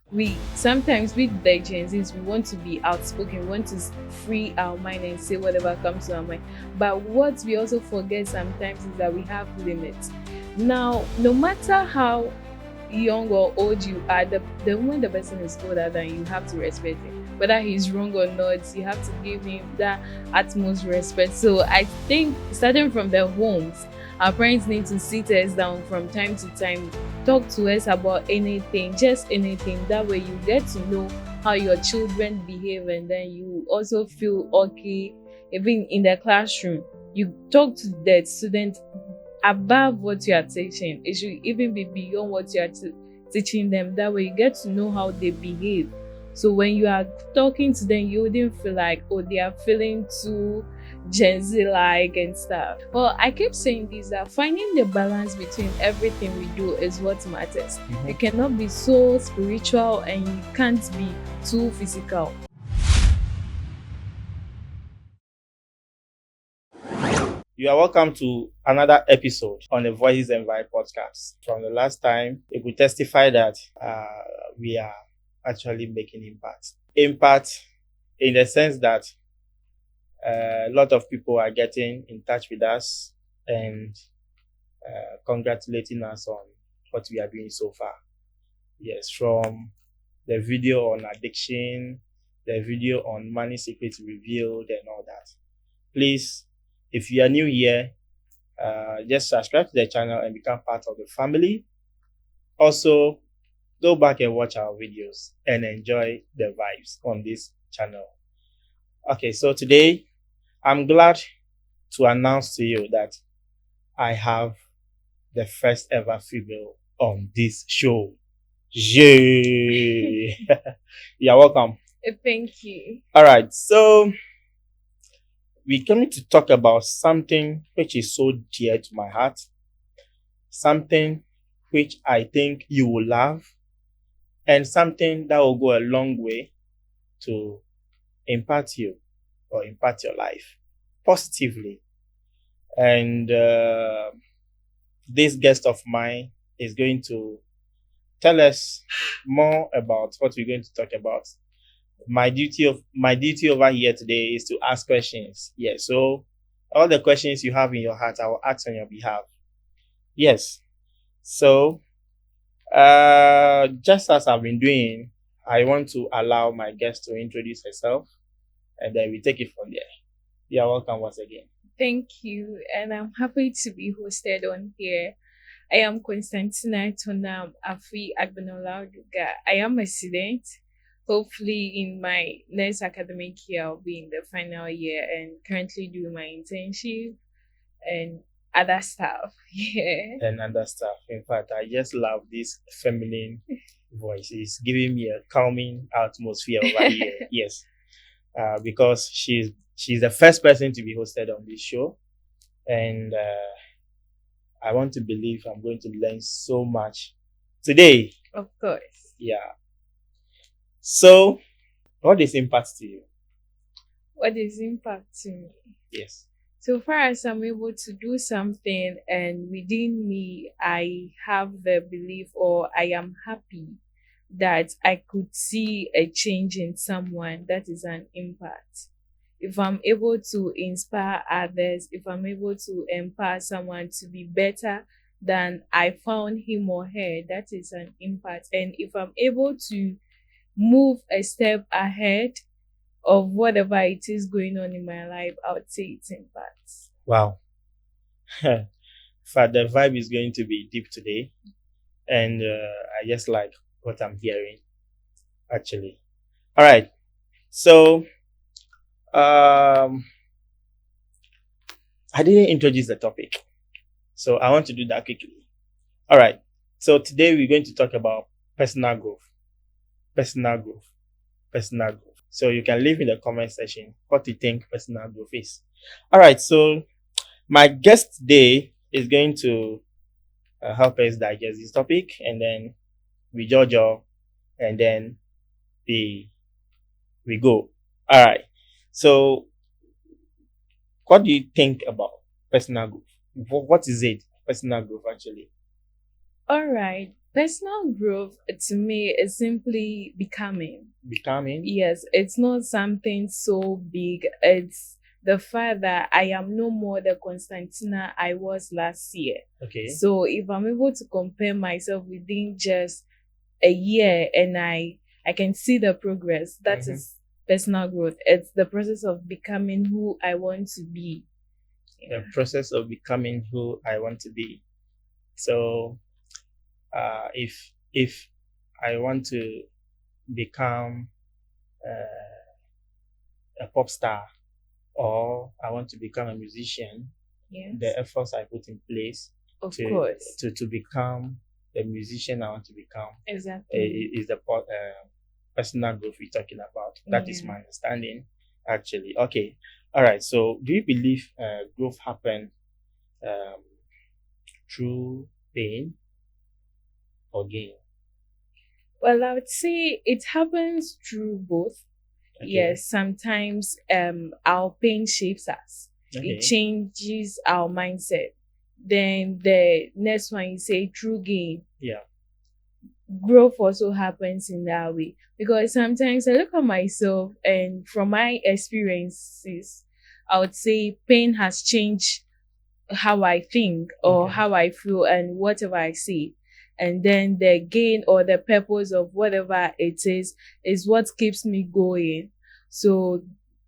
We sometimes with the Gen Zs, we want to be outspoken, we want to free our mind and say whatever comes to our mind. But what we also forget sometimes is that we have limits. Now, no matter how young or old you are, the moment the person is older than you, have to respect him. Whether he's wrong or not, you have to give him that utmost respect. So I think starting from the homes, our parents need to sit us down from time to time, talk to us about anything, just anything. That way you get to know how your children behave, and then you also feel okay. Even in the classroom, you talk to the student above what you are teaching. It should even be beyond what you are teaching them. That way you get to know how they behave. So when you are talking to them, you wouldn't feel like, oh, they are feeling too Gen Z like and stuff. Well, I keep saying this, that finding the balance between everything we do is what matters. It cannot be so spiritual and you can't be too physical. You are welcome to another episode on the Voices and Vibe podcast. From the last time, we could testify that we are actually making impact. Impact in the sense that a lot of people are getting in touch with us and congratulating us on what we are doing so far. Yes, from the video on addiction, the video on money secrets revealed, and all that. Please, if you are new here, just subscribe to the channel and become part of the family. Also, go back and watch our videos and enjoy the vibes on this channel. Okay, so today I'm glad to announce to you that I have the first ever female on this show. Yay! You're welcome. Thank you. All right, so we're coming to talk about something which is so dear to my heart, something which I think you will love, and something that will go a long way to impact you or impact your life positively. And this guest of mine is going to tell us more about what we're going to talk about. My duty over here today is to ask questions. Yes, so all the questions you have in your heart, I will ask on your behalf. Yes. So just as I've been doing, I want to allow my guest to introduce herself and then we take it from there. You're welcome once again. Thank you, and I'm happy to be hosted on here. I am Constantina Tonam Afi Agbenolauduga. I am a student. Hopefully, in my next academic year, I'll be in the final year and currently doing my internship and other stuff. Yeah. And other stuff. In fact, I just love this feminine voice. It's giving me a calming atmosphere over here. Yes, because she's the first person to be hosted on this show, and I want to believe I'm going to learn so much today. Of course. Yeah. So, what is impact to you? What is impact to me? Yes. So far as I'm able to do something and within me, I have the belief or I am happy that I could see a change in someone, that is an impact. If I'm able to inspire others, if I'm able to empower someone to be better than I found him or her, that is an impact. And if I'm able to move a step ahead of whatever it is going on in my life, I would say it's impact. Wow. In fact, the vibe is going to be deep today, and I just like what I'm hearing. Actually, all right. So, I didn't introduce the topic, so I want to do that quickly. All right. So today we're going to talk about personal growth, personal growth, personal growth. So you can leave in the comment section what you think personal growth is. All right. So my guest today is going to help us digest this topic, and then we judge, and then we go. All right. So what do you think about personal growth? What is it? Personal growth, actually. All right. Personal growth to me is simply becoming. Becoming. Yes, it's not something so big. It's the fact that I am no more the Constantina I was last year. Okay. So if I'm able to compare myself within just a year and I can see the progress, that is personal growth. It's the process of becoming who I want to be. The process of becoming who I want to be. So if I want to become a pop star, or I want to become a musician, Yes. the efforts I put in place Of to course. to become the musician I want to become Exactly. is the personal growth we're talking about. That is Yeah. my understanding, actually. Okay. All right. So, do you believe growth happen um, through pain or gain? Well, I would say it happens through both. Okay. Yes, sometimes our pain shapes us. Okay. It changes our mindset. Then the next one you say true gain. Yeah. Growth also happens in that way. Because sometimes I look at myself and from my experiences, I would say pain has changed how I think or Okay. how I feel and whatever I see. And then the gain or the purpose of whatever it is what keeps me going. So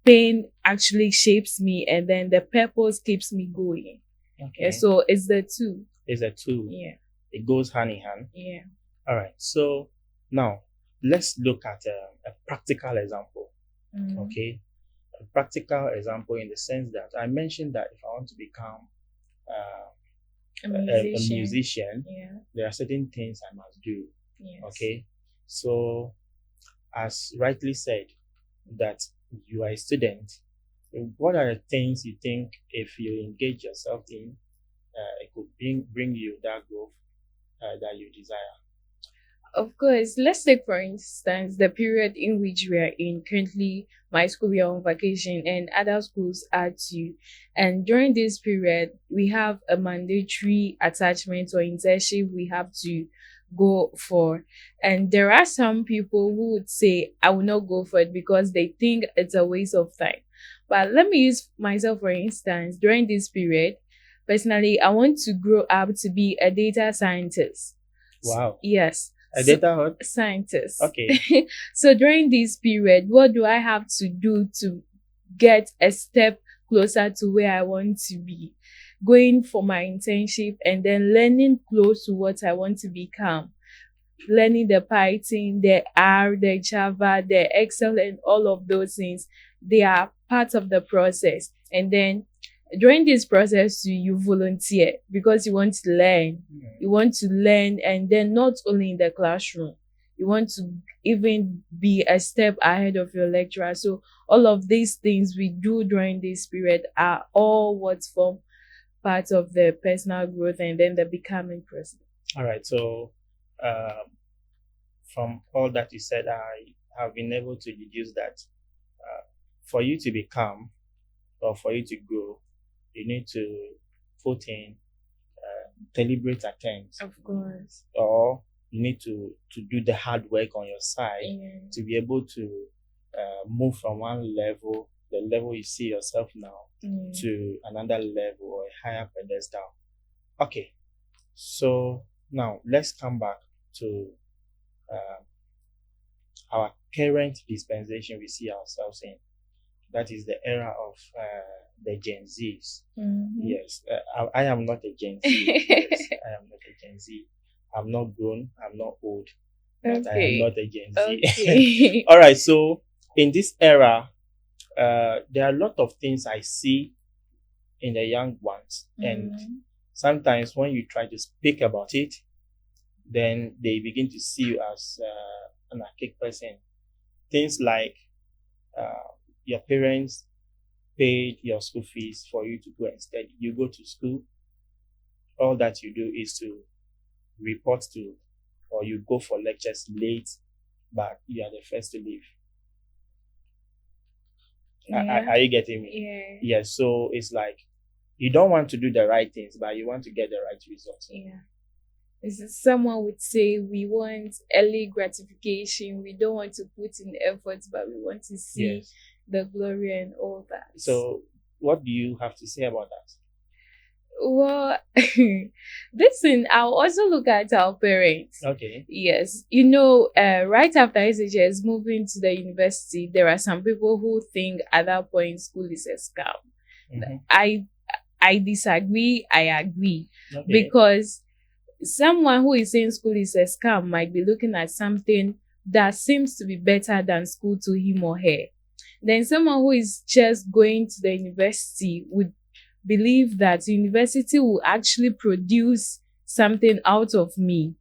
pain actually shapes me and then the purpose keeps me going. Okay. Yeah, so it's the two. It's a two. Yeah. It goes hand in hand. Yeah. All right. So now let's look at a practical example. Okay. A practical example in the sense that I mentioned that if I want to become a musician, Yeah. there are certain things I must do. Yes. Okay. So, as rightly said, that you are a student, what are the things you think if you engage yourself in, it could bring you that growth that you desire? Of course, let's take for instance the period in which we are in. Currently, my school we are on vacation and other schools are too. And during this period, we have a mandatory attachment or internship we have to go for. And there are some people who would say, I will not go for it because they think it's a waste of time. But let me use myself for instance. During this period, personally, I want to grow up to be a data scientist. Wow. Yes. A data scientist. Okay. So during this period, what do I have to do to get a step closer to where I want to be? Going for my internship and then learning close to what I want to become. Learning the Python, the R, the Java, the Excel, and all of those things. They are part of the process. And then during this process, you volunteer because you want to learn. You want to learn, and then not only in the classroom, you want to even be a step ahead of your lecturer. So all of these things we do during this period are all what form part of the personal growth and then the becoming process. All right. So, from all that you said, I have been able to deduce that for you to become or for you to grow, you need to put in deliberate attempt. Of course. Or you need to do the hard work on your side to be able to move from one level, the level you see yourself now, to another level or a higher pedestal. Okay, so now let's come back to our current dispensation we see ourselves in. That is the era of the Gen Zs. Yes, I am not a Gen Z. Yes, I am not a Gen Z. I'm not grown. I'm not old. But I am not a Gen Z. Okay. All right. So in this era, there are a lot of things I see in the young ones, and sometimes when you try to speak about it, then they begin to see you as an archaic person. Things like your parents paid your school fees for you to go and study. You go to school, all that you do is to report to, or you go for lectures late, but you are the first to leave. Are you getting me? Yeah. Yes. So it's like you don't want to do the right things, but you want to get the right results. Yeah. Someone would say we want early gratification. We don't want to put in effort, but we want to see Yes. the glory and all that. So, what do you have to say about that? Well, this thing, I'll also look at our parents. Okay. Yes, right after SHS moving to the university, there are some people who think at that point school is a scam. Mm-hmm. I disagree. I agree. Okay. Because someone who is saying school is a scam might be looking at something that seems to be better than school to him or her. Then someone who is just going to the university would believe that university will actually produce something out of me.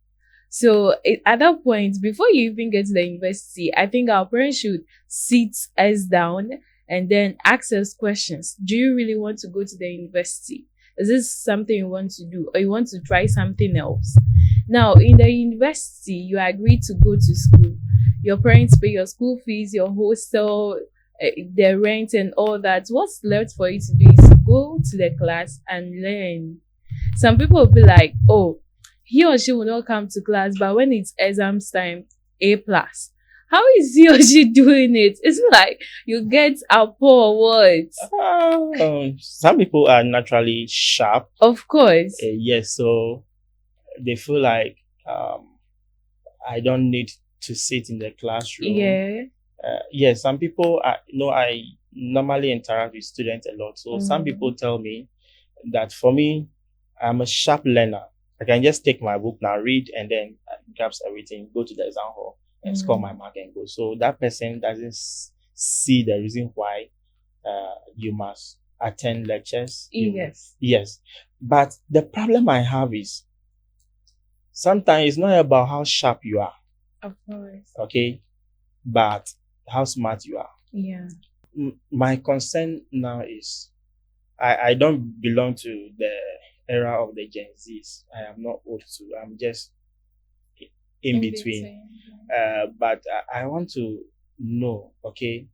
So at that point, before you even get to the university, I think our parents should sit us down and then ask us questions. Do you really want to go to the university? Is this something you want to do, or you want to try something else? Now, in the university, you agree to go to school. Your parents pay your school fees, your hostel, the rent, and all that. What's left for you to do is go to the class and learn. Some people will be like, oh, he or she will not come to class, but when it's exams time, A plus. How is he or she doing it? It's like you get a poor words. Some people are naturally sharp. Of course. Yes, so they feel like I don't need to sit in the classroom. Yeah. Yes, some people are, I normally interact with students a lot. So some people tell me that for me, I'm a sharp learner. I can just take my book now, read, and then grasp everything, go to the exam hall and score my mark and go. So that person doesn't see the reason why you must attend lectures. Yes. Yes. But the problem I have is sometimes it's not about how sharp you are. Of course. Okay. But how smart you are. Yeah. My concern now is I don't belong to the era of the Gen Zs. I am not old too. I'm just in between. But I want to know, okay,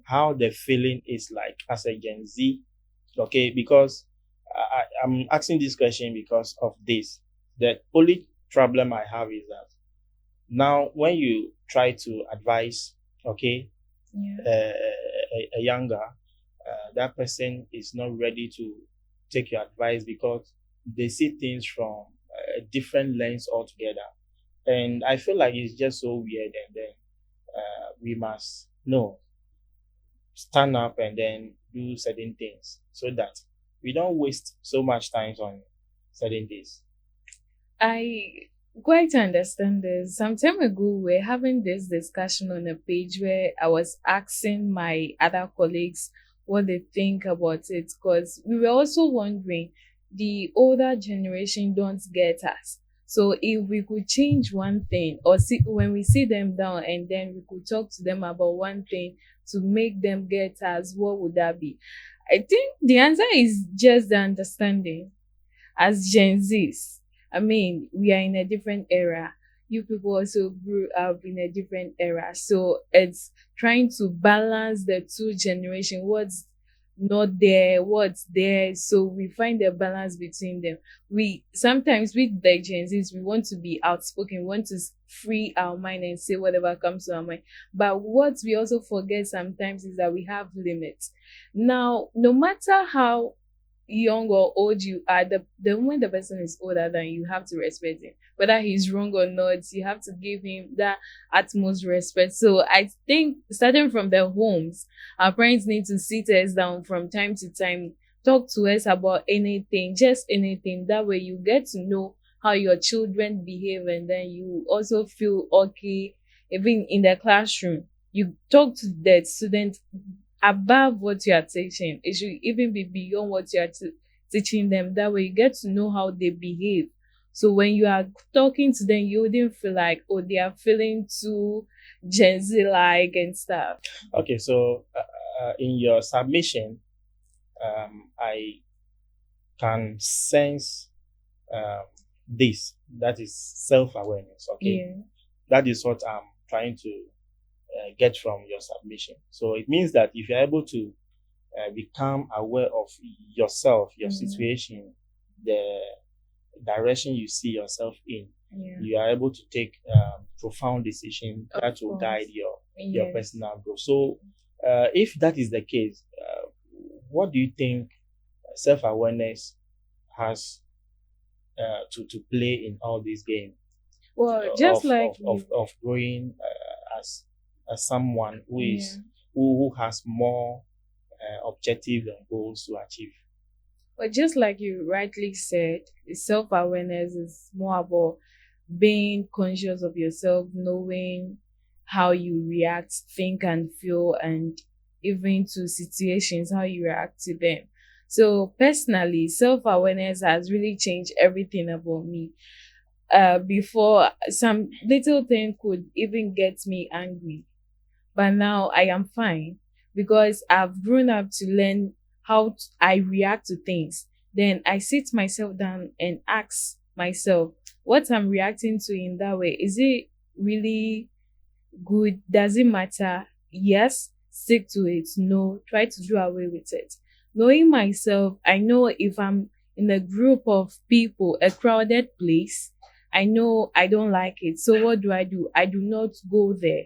how the feeling is like as a Gen Z, okay, because I'm asking this question because of this. The only problem I have is that now when you try to advise, okay, a younger, that person is not ready to take your advice because they see things from a different lens altogether. And I feel like it's just so weird. And then we must stand up and then do certain things so that we don't waste so much time on certain things. I quite understand this. Some time ago, we are having this discussion on a page where I was asking my other colleagues what they think about it, because we were also wondering, the older generation don't get us. So if we could change one thing, or see when we see them down and then we could talk to them about one thing to make them get us, what would that be? I think the answer is just the understanding. As Gen Zs, I mean, we are in a different era. You people also grew up in a different era. So it's trying to balance the two generations, what's not there, what's there. So we find a balance between them. We sometimes with the Gen Zs, we want to be outspoken, we want to free our mind and say whatever comes to our mind. But what we also forget sometimes is that we have limits. Now, no matter how young or old you are, the moment the person is older than you, have to respect him. Whether he's wrong or not, you have to give him that utmost respect. So I think starting from the homes, our parents need to sit us down from time to time, talk to us about anything, just anything. That way you get to know how your children behave, and then you also feel okay. Even in the classroom, you talk to the students above what you are teaching. It should even be beyond what you are teaching them. That way you get to know how they behave. So when you are talking to them, you wouldn't feel like, oh, they are feeling too Gen Z like and stuff. Okay, so in your submission, I can sense this. That is self-awareness. Okay, Yeah. that is what I'm trying to get from your submission. So it means that if you're able to become aware of yourself, your situation, the direction you see yourself in, Yeah. you are able to take profound decisions Of that will course. guide your Yes. personal growth. So, if that is the case, what do you think self-awareness has to play in all these games Well, just like you, of growing as someone who yeah. is who has more objectives and goals to achieve? But just like you rightly said, self awareness is more about being conscious of yourself, knowing how you react, think, and feel, and even to situations, how you react to them. So, personally, self awareness has really changed everything about me. Before, some little thing could even get me angry, but now I am fine because I've grown up to learn how I react to things. Then I sit myself down and ask myself what I'm reacting to in that way. Is it really good? Does it matter? Yes, stick to it. No, try to do away with it. Knowing myself, I know if I'm in a group of people, a crowded place, I know I don't like it. So what do? I do not go there.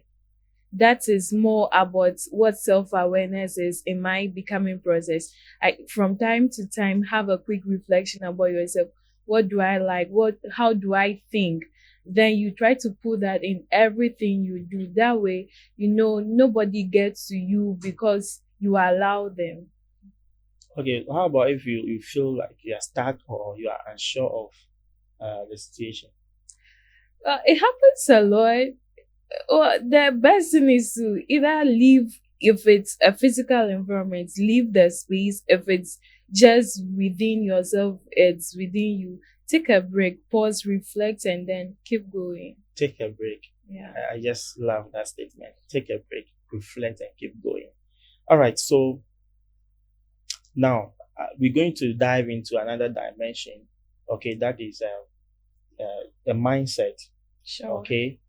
That is more about what self-awareness is in my becoming process. I from time to time have a quick reflection about yourself. What do I like? How do I think? Then you try to put that in everything you do. That way, nobody gets to you because you allow them. Okay, how about if you feel like you are stuck or you are unsure of the situation? It happens a lot. Well, the best thing is to either leave, if it's a physical environment, leave the space. If it's just within yourself, it's within you. Take a break, pause, reflect, and then keep going. Take a break. Yeah. I just love that statement. Take a break, reflect, and keep going. All right, so now we're going to dive into another dimension. Okay, that is the mindset. Sure. Okay,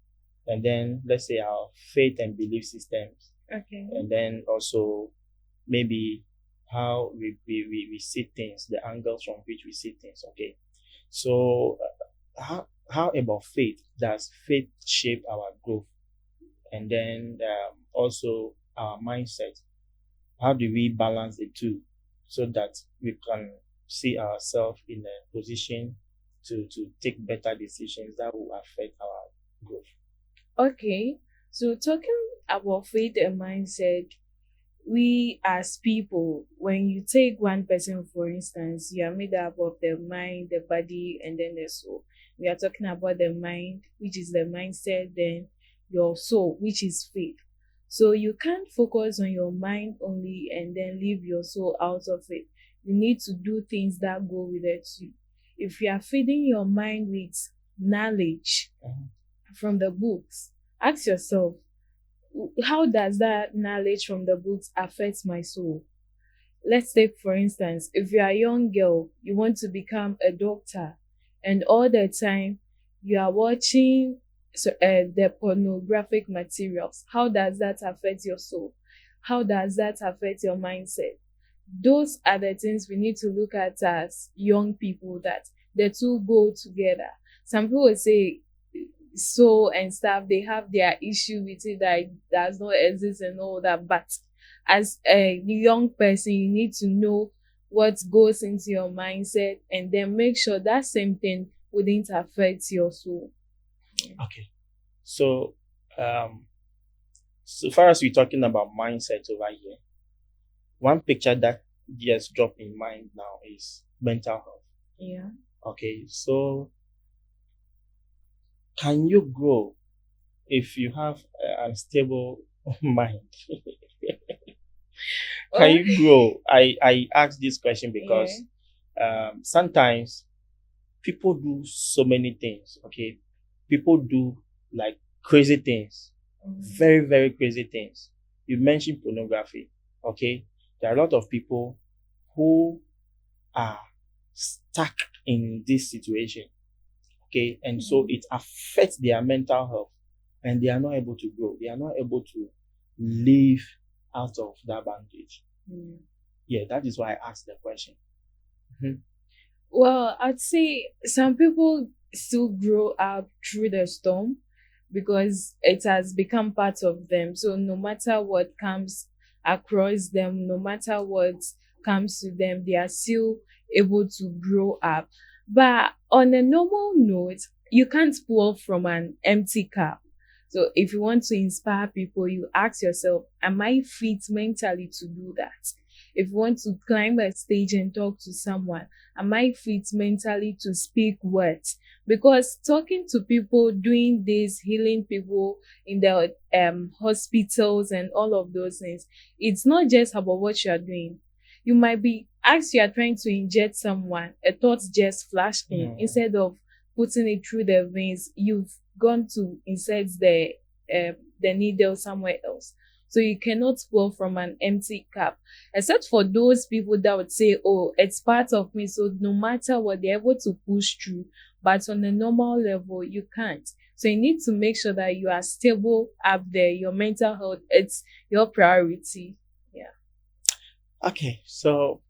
and then let's say our faith and belief systems, Okay. and then also maybe how we see things, the angles from which we see things. Okay, so how about faith? Does faith shape our growth? And then also our mindset. How do we balance the two so that we can see ourselves in a position to take better decisions that will affect our growth? Okay. So talking about faith and mindset, we as people, when you take one person for instance, you are made up of the mind, the body, and then the soul. We are talking about the mind, which is the mindset, then your soul, which is faith. So you can't focus on your mind only and then leave your soul out of it. You need to do things that go with it too. If you are feeding your mind with knowledge Mhm. from the books, ask yourself, how does that knowledge from the books affect my soul? Let's take, for instance, if you're a young girl, you want to become a doctor, and all the time you are watching the pornographic materials. How does that affect your soul? How does that affect your mindset? Those are the things we need to look at as young people, that the two go together. Some people say soul and stuff, they have their issue with it that it does not exist and all that, but as a young person you need to know what goes into your mindset and then make sure that same thing wouldn't affect your soul. Okay. So, so far as we're talking about mindset over here, one picture that just dropped in mind now is mental health. Yeah. Okay. So, can you grow if you have an unstable mind? Can Oh, you grow? I ask this question yeah. because sometimes people do so many things. Okay, people do like crazy things, very very crazy things. You mentioned pornography. Okay, there are a lot of people who are stuck in this situation. Okay, and so it affects their mental health, and they are not able to grow. They are not able to live out of that bondage. Mm. Yeah, that is why I asked the question. Mhm. Well, I'd say some people still grow up through the storm because it has become part of them. So no matter what comes across them, no matter what comes to them, they are still able to grow up. But on a normal note, you can't pour from an empty cup. So if you want to inspire people, you ask yourself, am I fit mentally to do that? If you want to climb a stage and talk to someone, am I fit mentally to speak words? Because talking to people, doing this, healing people in the hospitals and all of those things, it's not just about what you are doing. You might be, as you are trying to inject someone, a thought just flashed in. Mm. Instead of putting it through the veins, you've gone to insert the needle somewhere else. So you cannot pour from an empty cup, except for those people that would say, oh, it's part of me. So no matter what, they're able to push through. But on a normal level, you can't. So you need to make sure that you are stable up there. Your mental health, it's your priority. Yeah. Okay, so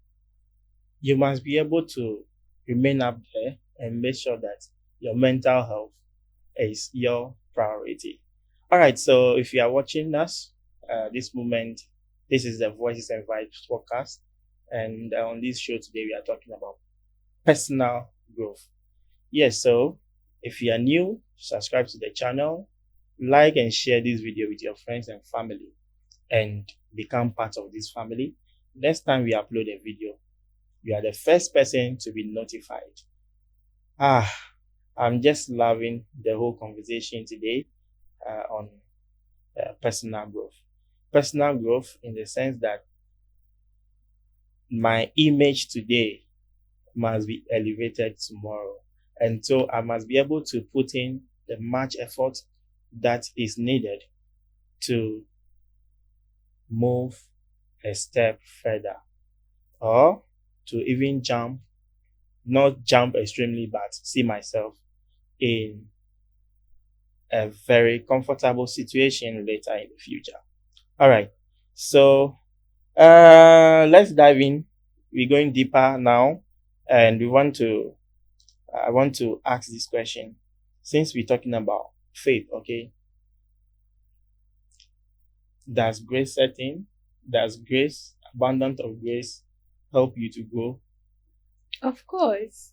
you must be able to remain up there and make sure that your mental health is your priority. All right, so if you are watching us this moment, this is the Voices and Vibes podcast. And on this show today, we are talking about personal growth. Yes, so if you are new, subscribe to the channel, like and share this video with your friends and family, and become part of this family. Next time we upload a video, you are the first person to be notified. Ah, I'm just loving the whole conversation today on personal growth. Personal growth in the sense that my image today must be elevated tomorrow. And so I must be able to put in the much effort that is needed to move a step further or to even jump, not jump extremely, but see myself in a very comfortable situation later in the future. All right. So let's dive in. We're going deeper now, and I want to ask this question. Since we're talking about faith, okay, does grace set in? Does grace, abundance of grace, help you to grow? Of course.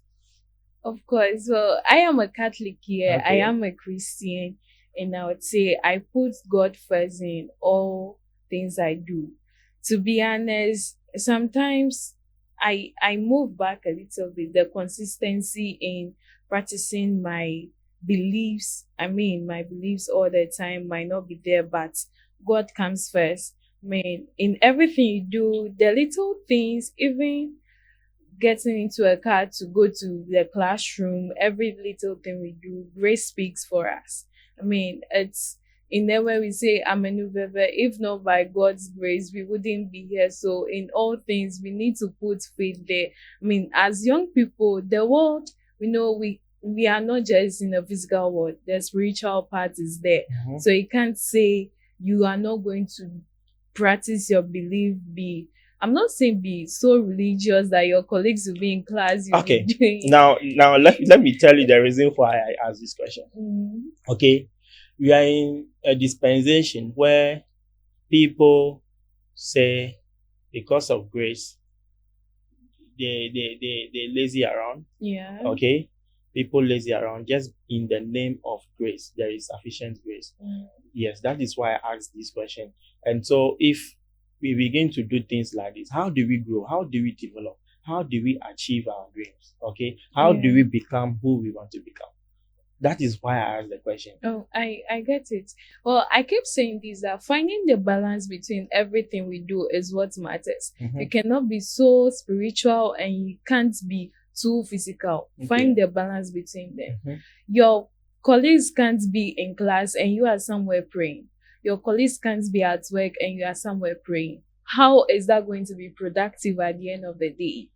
Of course. Well, I am a Catholic here. I Okay. am a Christian. And I would say I put God first in all things I do. To be honest, sometimes I move back a little bit. The consistency in practicing my beliefs, I mean my beliefs all the time might not be there, but God comes first. I mean, in everything you do, the little things, even getting into a car to go to the classroom, every little thing we do, grace speaks for us. I mean, it's in there where we say Amenuveve, if not by God's grace, we wouldn't be here. So in all things, we need to put faith there. I mean, as young people, the world, we know we are not just in the physical world, the spiritual part is there. Mhm. So you can't say you are not going to practice your belief, be, I'm not saying be so religious that your colleagues will be in class, you'll be Okay. doing. Now let me tell you the reason why I asked this question. Mm, Okay. We are in a dispensation where people say because of grace, they lazy around. yeah. Okay. People lazy around just in the name of grace. There is sufficient grace. Mm, Yes, that is why I asked this question. And so if we begin to do things like this, how do we grow? How do we develop? How do we achieve our dreams? Okay. How do yeah. we become who we want to become? That is why I asked the question. Oh, I get it. Well, I keep saying this, that finding the balance between everything we do is what matters. You Mhm. cannot be so spiritual and you can't be too physical. Okay. Find the balance between them. Mhm. Your colleagues can't be in class and you are somewhere praying. Your colleagues can't be at work and you are somewhere praying. How is that going to be productive at the end of the day?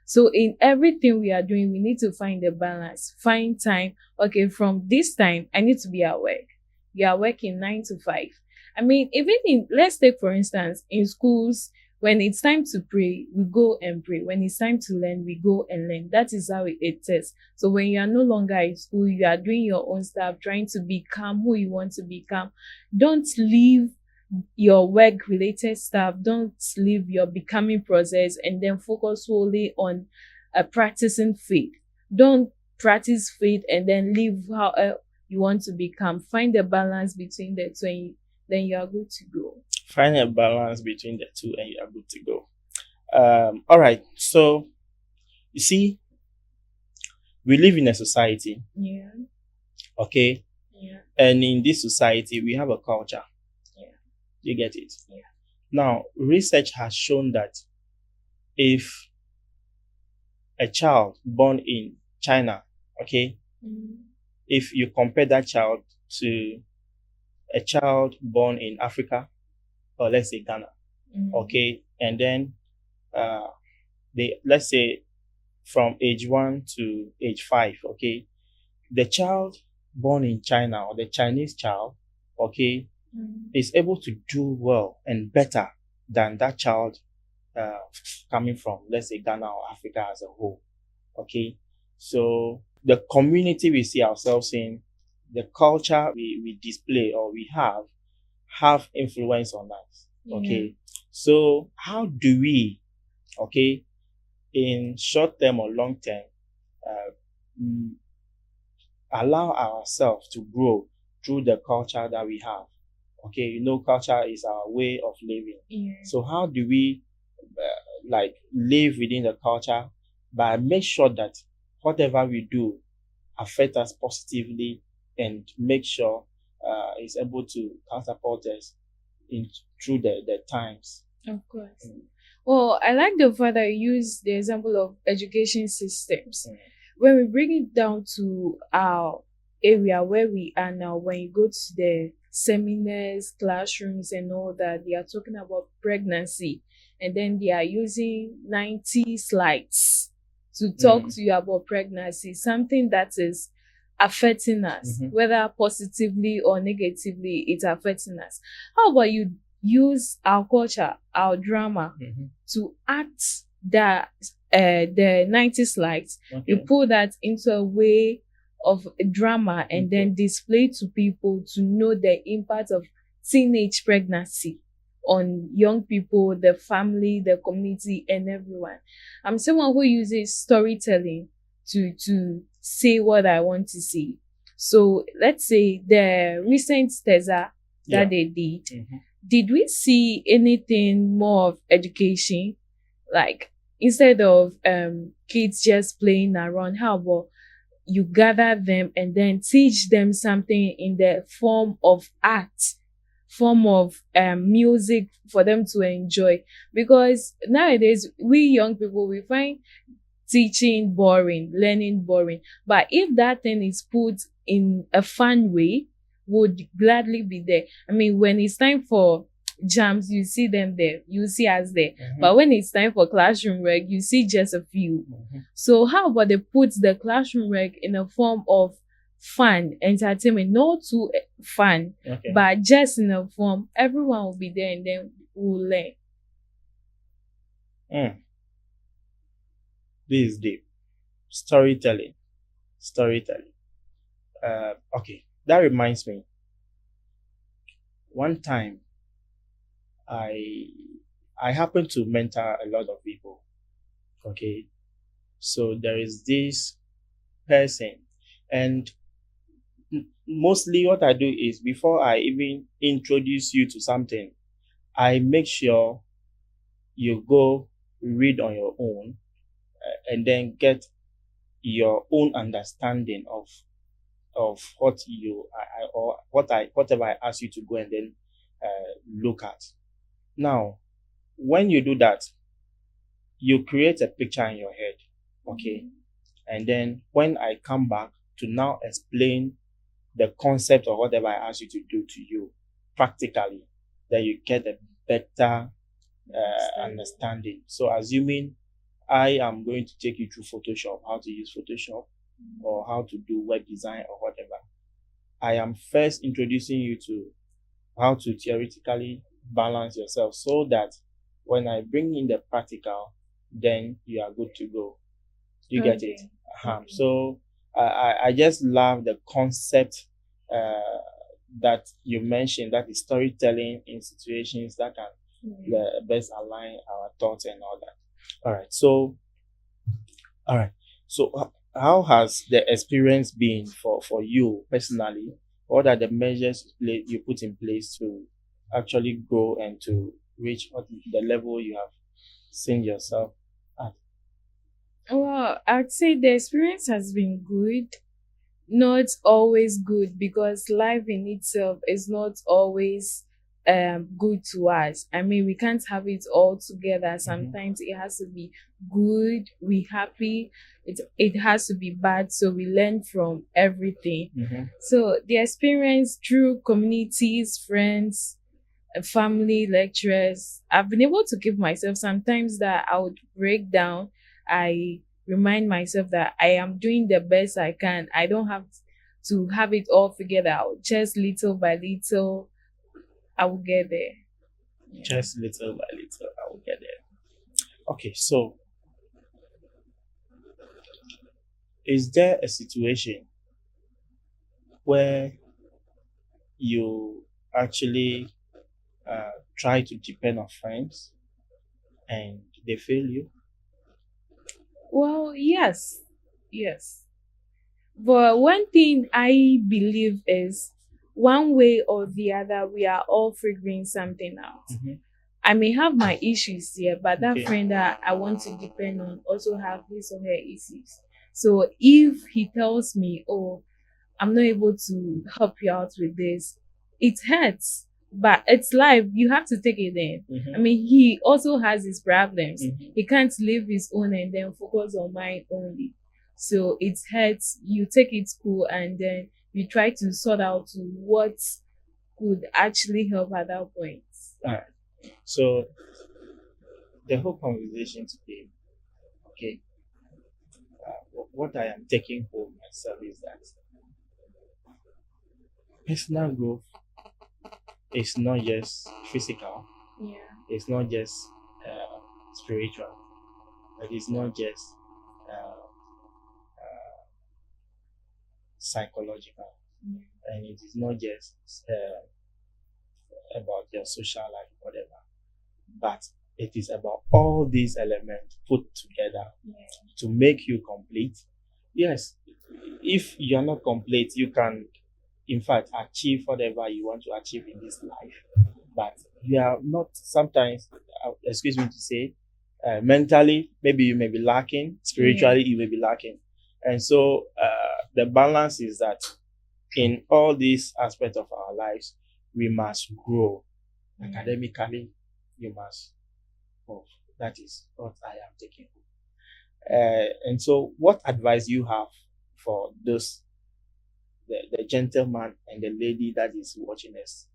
So in everything we are doing, we need to find a balance, find time. Okay, from this time, I need to be at work. You are working 9 to 5. I mean, even in, let's take for instance, in schools, When it's time to pray, we go and pray. When it's time to learn, we go and learn. That is how it is. So when you are no longer in school, you are doing your own stuff, trying to become who you want to become. Don't leave your work related stuff. Don't leave your becoming process and then focus solely on practicing faith. Don't practice faith and then leave how you want to become. Find the balance between the two, and then you are good to go. Find a balance between the two and you are good to go. All right. So you see, we live in a society. Yeah. Okay. Yeah. And in this society, we have a culture. Yeah. You get it? Yeah. Now, research has shown that if a child born in China, okay, if you compare that child to a child born in Africa, or let's say Ghana, okay, and then let's say from age 1 to age 5, okay, the child born in China or the Chinese child, okay, is able to do well and better than that child coming from, let's say, Ghana or Africa as a whole. Okay, so the community we see ourselves in, the culture we display or we have influence on us. Okay, so how do we, okay, in short term or long term, allow ourselves to grow through the culture that we have? Okay, you know, culture is our way of living. So how do we like live within the culture, but make sure that whatever we do affect us positively and make sure is able to support us in through the times. Of course. Well, I like the fact that you use the example of education systems. When we bring it down to our area where we are now, when you go to the seminars, classrooms, and all that, they are talking about pregnancy, and then they are using 90 slides to talk to you about pregnancy, something that is affecting us, whether positively or negatively, it's affecting us. How about you use our culture, our drama, to act the 90 slides? You put that into a way of drama and then display to people to know the impact of teenage pregnancy on young people, the family, the community, and everyone. I'm someone who uses storytelling to say what I want to say. So let's say the recent TESA that they did we see anything more of education? Like, instead of kids just playing around, how about you gather them and then teach them something in the form of art, form of music for them to enjoy? Because nowadays we young people, we find teaching boring, learning boring. But if that thing is put in a fun way, would gladly be there. I mean, when it's time for jams, you see them there, you see us there. But when it's time for classroom work, you see just a few. So how about they put the classroom work in a form of fun, entertainment, not too fun, but just in a form, everyone will be there and then we'll learn. This is deep. Storytelling. Okay, that reminds me. One time, I happen to mentor a lot of people. Okay, so there is this person, and mostly what I do is, before I even introduce you to something, I make sure you go read on your own and then get your own understanding of what whatever I ask you to go and then look at. Now, when you do that, you create a picture in your head, okay? And then when I come back to now explain the concept of whatever I ask you to do to you practically, then you get a better understanding. So assuming I am going to take you through Photoshop, how to use Photoshop, or how to do web design or whatever, I am first introducing you to how to theoretically balance yourself, so that When I bring in the practical, then you are good to go. You get it? Okay. So I just love the concept that you mentioned, that is storytelling in situations that can Yeah. best align our thoughts and all that. All right. All right. So how has the experience been for you personally? What are the measures you put in place to actually grow and to reach the level you have seen yourself at? Well, I'd say the experience has been good. Not always good because life in itself is not always good to us. I mean, we can't have it all together. Sometimes it has to be good, we happy. It has to be bad, so we learn from everything. Mm-hmm. So the experience through communities, friends, family, lecturers, I've been able to keep myself. Sometimes that I would break down, I remind myself that I am doing the best I can. I don't have to have it all figured out. Just little by little, I will get there. Yeah. Just little by little, I will get there. Okay, so is there a situation where you actually try to depend on friends and they fail you? Well, yes, yes. But one thing I believe is one way or the other, we are all figuring something out. Mm-hmm. I may have my issues here, but that Okay. friend that I want to depend on also have his or her issues. So if he tells me, "Oh, I'm not able to help you out with this," it hurts. But it's life. You have to take it in. Mm-hmm. I mean, he also has his problems. Mm-hmm. He can't leave his own and then focus on mine only. So it hurts. You take it cool and then you try to sort out what could actually help at that point. All right. So the whole conversation today, okay, what I am taking home myself is that personal growth is not just physical, Yeah. it's not just spiritual, it is not just uh, psychological, and it is not just about your social life, whatever, but it is about all these elements put together to make you complete. Yes, if you're not complete, you can, in fact, achieve whatever you want to achieve in this life. But you are not sometimes, excuse me to say, mentally, maybe you may be lacking, spiritually, you may be lacking. And so the balance is that in all these aspects of our lives, we must grow. Academically, you must grow. That is what I am taking. And so, what advice you have for those the gentleman and the lady that is watching us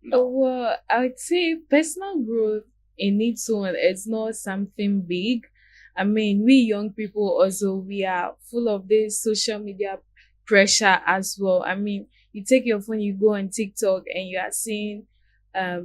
now? Well, I would say personal growth in its own is not something big. I mean, we young people also we are full of this social media pressure as well. I mean, you take your phone, you go on TikTok, and you are seeing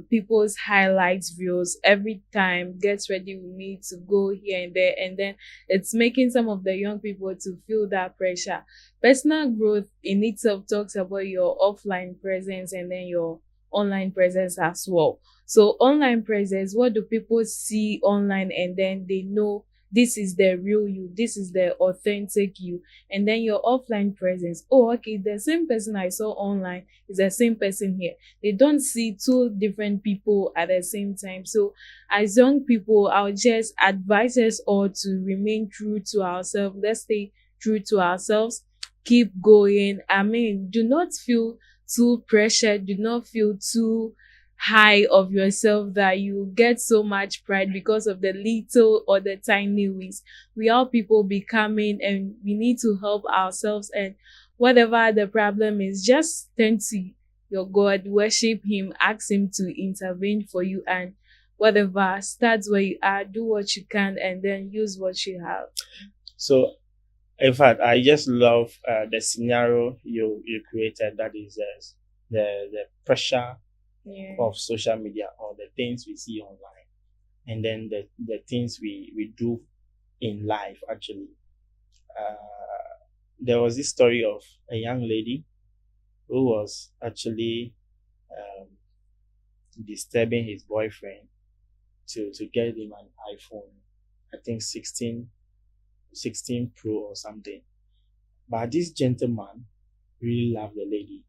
people's highlights reels every time. Get ready with me to go here and there, and then it's making some of the young people to feel that pressure. Personal growth in itself talks about your offline presence and then your online presence as well. So online presence, what do people see online and then they know this is the real you, this is the authentic you. And then your offline presence, oh, okay, the same person I saw online is the same person here. They don't see two different people at the same time. So as young people, I'll just advise us all to remain true to ourselves. Let's stay true to ourselves, keep going. I mean, do not feel too pressured, do not feel too high of yourself that you get so much pride because of the little or the tiny wins. We are people becoming and we need to help ourselves, and whatever the problem is, just turn to your God, worship him, ask him to intervene for you, and whatever, start where you are, do what you can and then use what you have. So, in fact, I just love the scenario you created. That is the pressure Yeah. of social media or the things we see online. and then the things we do in life actually. Uh, there was this story of a young lady who was actually um, disturbing his boyfriend to get him an iPhone, I think 16 Pro or something. But this gentleman really loved the lady,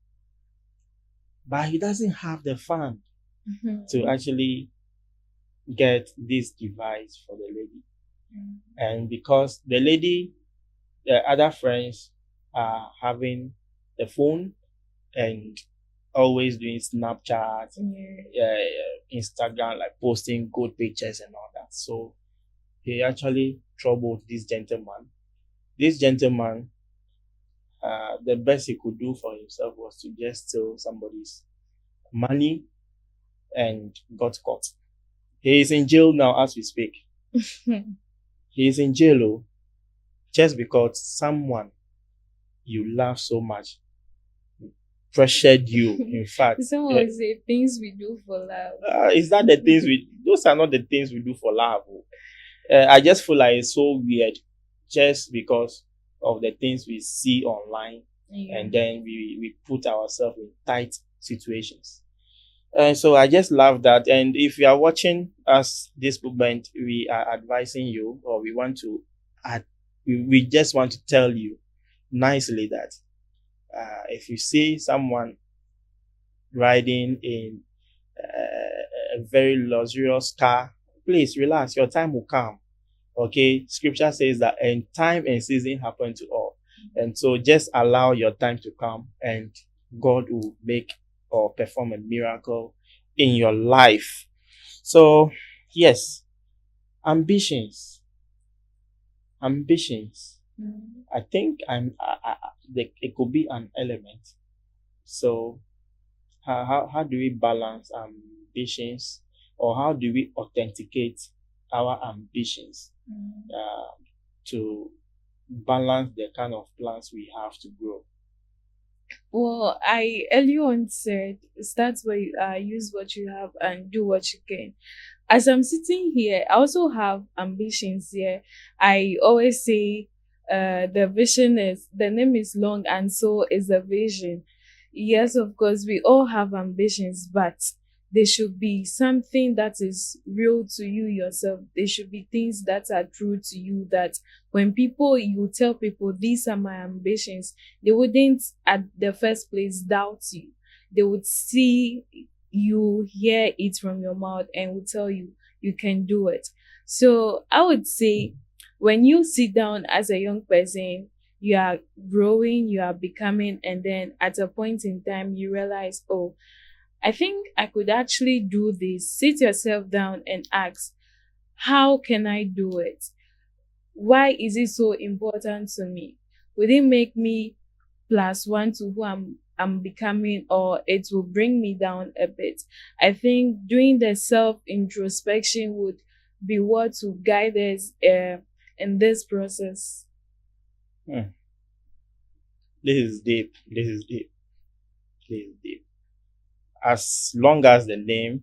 but he doesn't have the fund to actually get this device for the lady. And because the lady, the other friends are having the phone and always doing Snapchat, Instagram, like posting good pictures and all that. So he actually troubled this gentleman. This gentleman, the best he could do for himself was to just steal somebody's money and got caught. He is in jail now as we speak. He is in jail just because someone you love so much pressured you. In fact, Someone would say things we do for love. is that the things we? Those are not the things we do for love. I just feel like it's so weird, just because of the things we see online, and then we put ourselves in tight situations. And so I just love that. And if you are watching us this moment, we are advising you, or we want to add, we just want to tell you nicely that if you see someone riding in a very luxurious car, please relax. Your time will come. Okay, scripture says that and time and season happen to all. And so just allow your time to come, and God will make or perform a miracle in your life. So, yes, ambitions. Ambitions. I think it could be an element. So, how do we balance ambitions, or how do we authenticate our ambitions to balance the kind of plans we have to grow? Well, I earlier on said start where you are, use what you have, and do what you can. As I'm sitting here, I also have ambitions here. I always say the vision is the name is long and so is the vision. Yes, of course, we all have ambitions, but they should be something that is real to you yourself. They should be things that are true to you, that when people you tell people these are my ambitions, they wouldn't at the first place doubt you. They would see you, hear it from your mouth, and will tell you you can do it. So I would say when you sit down as a young person, you are growing, you are becoming, and then at a point in time you realize, oh, I think I could actually do this. Sit yourself down and ask, how can I do it? Why is it so important to me? Will it make me plus one to who I'm becoming, or it will bring me down a bit? I think doing the self introspection would be what will guide us in this process. Hmm. This is deep. This is deep. This is deep. As long as the name,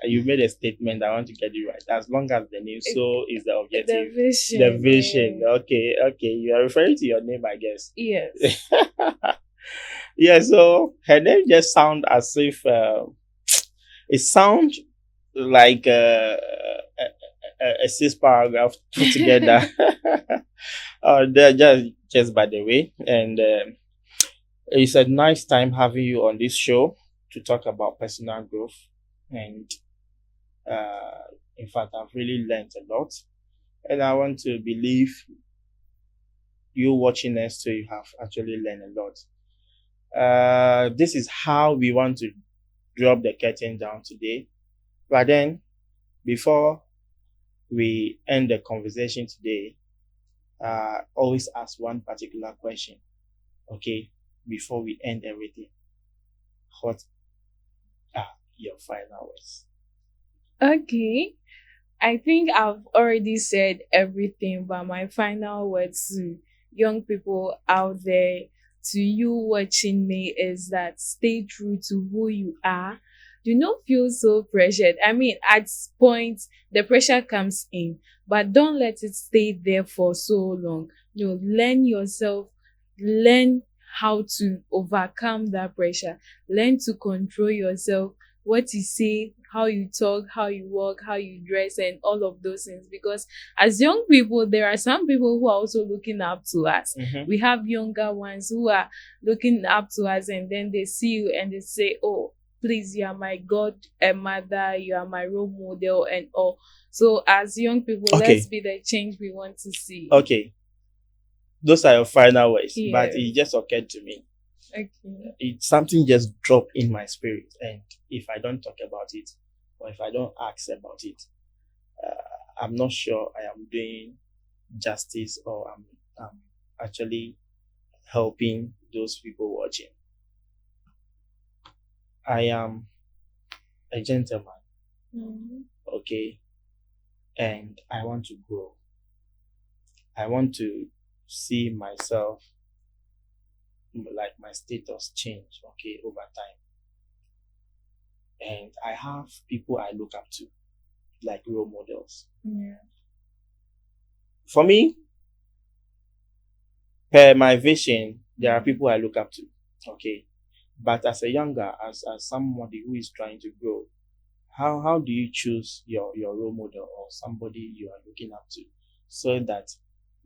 you made a statement, I want to get it right. As long as the name, so is the objective. The vision. The vision. Okay, okay. You are referring to your name, I guess. Yes. Yeah, so her name just sound as if it sounds like a six paragraph put together. They're just by the way, and it's a nice time having you on this show to talk about personal growth. And in fact, I've really learned a lot, and I want to believe you watching us too, you have actually learned a lot. This is how we want to drop the curtain down today. But then, before we end the conversation today, always ask one particular question, okay, before we end everything. What are your final words? Okay. I think I've already said everything, but my final words to young people out there, to you watching me, is that stay true to who you are. Do not feel so pressured. I mean, at points the pressure comes in, but don't let it stay there for so long. Learn yourself, learn how to overcome that pressure, learn to control yourself, what you say, how you talk, how you walk, how you dress, and all of those things. Because as young people, there are some people who are also looking up to us. We have younger ones who are looking up to us, and then they see you and they say, oh, please, you are my god and mother, you are my role model and all. So as young people, let's Okay. be the change we want to see. Okay. Those are your final words, but Yes. it just occurred to me. Okay. It's something just dropped in my spirit, and if I don't talk about it, or if I don't ask about it, I'm not sure I am doing justice, or I'm actually helping those people watching. I am a gentleman, okay, and I want to grow. I want to see myself, like my status change, okay, over time. And I have people I look up to, like role models. Yeah. For me, per my vision, there are people I look up to, okay. But as a younger, as somebody who is trying to grow, how do you choose your role model or somebody you are looking up to, so that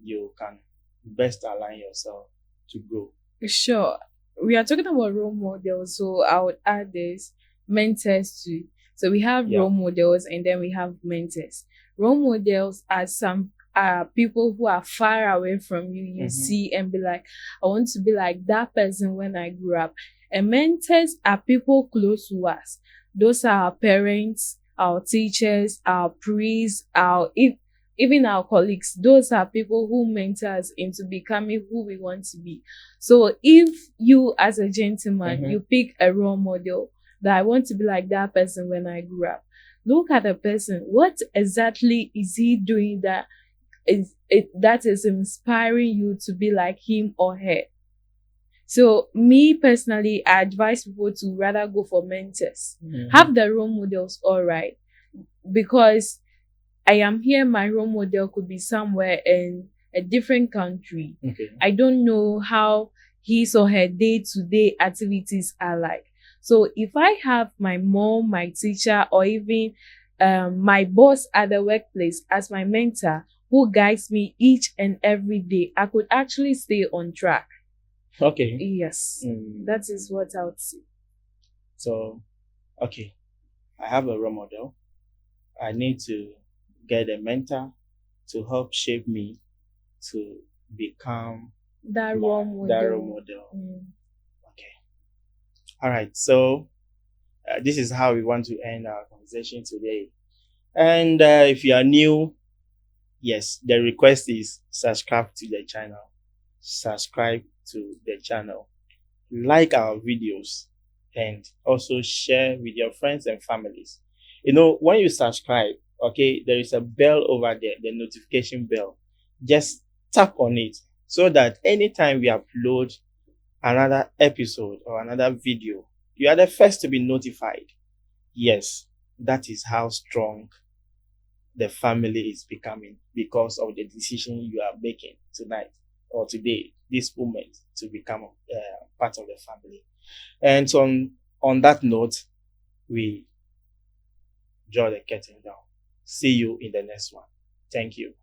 you can best align yourself to grow? Sure. We are talking about role models, so I would add this mentors too. So we have Yeah. role models and then we have mentors. Role models are some people who are far away from you. You see and be like, I want to be like that person when I grew up. And mentors are people close to us. Those are our parents, our teachers, our priests, even our colleagues. Those are people who mentor us into becoming who we want to be. So if you as a gentleman, you pick a role model that I want to be like that person when I grew up, look at the person. What exactly is he doing that is inspiring you to be like him or her? So me personally, I advise people to rather go for mentors. Have the role models, all right, because I am here, my role model could be somewhere in a different country. Okay. I don't know how his or her day-to-day activities are like. So if I have my mom, my teacher, or even my boss at the workplace as my mentor who guides me each and every day, I could actually stay on track. Okay. Yes, that is what I would say. So, okay, I have a role model. I need to get a mentor to help shape me to become That role model. that role model. Okay. All right. So, this is how we want to end our conversation today. And if you are new, yes, the request is subscribe to the channel. Subscribe to the channel. Like our videos, and also share with your friends and families. When you subscribe, okay, there is a bell over there, the notification bell. Just tap on it so that anytime we upload another episode or another video, you are the first to be notified. Yes, that is how strong the family is becoming, because of the decision you are making tonight or today, this moment, to become part of the family. And so on that note, we draw the curtain down. See you in the next one. Thank you.